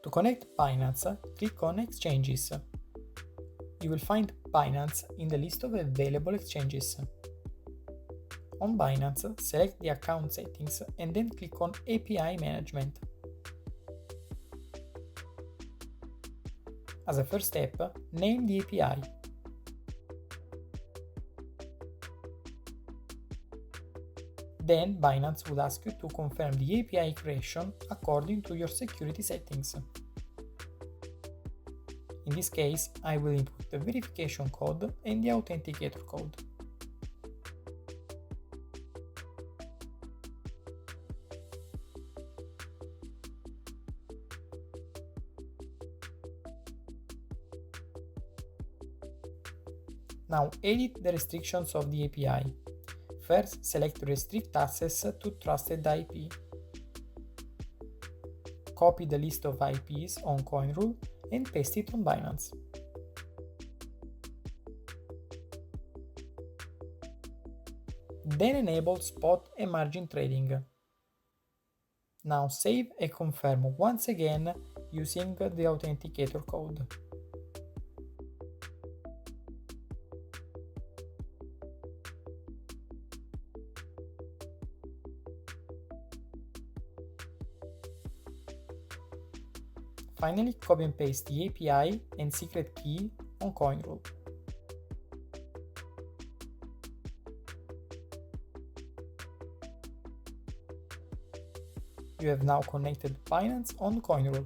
To connect Binance, click on Exchanges. You will find Binance in the list of available exchanges. On Binance, select the account settings and then click on API Management. As a first step, name the API. Then Binance will ask you to confirm the API creation according to your security settings. In this case, I will input the verification code and the authenticator code. Now edit the restrictions of the API. First, select Restrict Access to Trusted IP. Copy the list of IPs on COINRULE and paste it on Binance. Then enable spot and margin trading. Now save and confirm once again using the authenticator code. Finally, copy and paste the API and secret key on COINRULE. You have now connected Binance on COINRULE.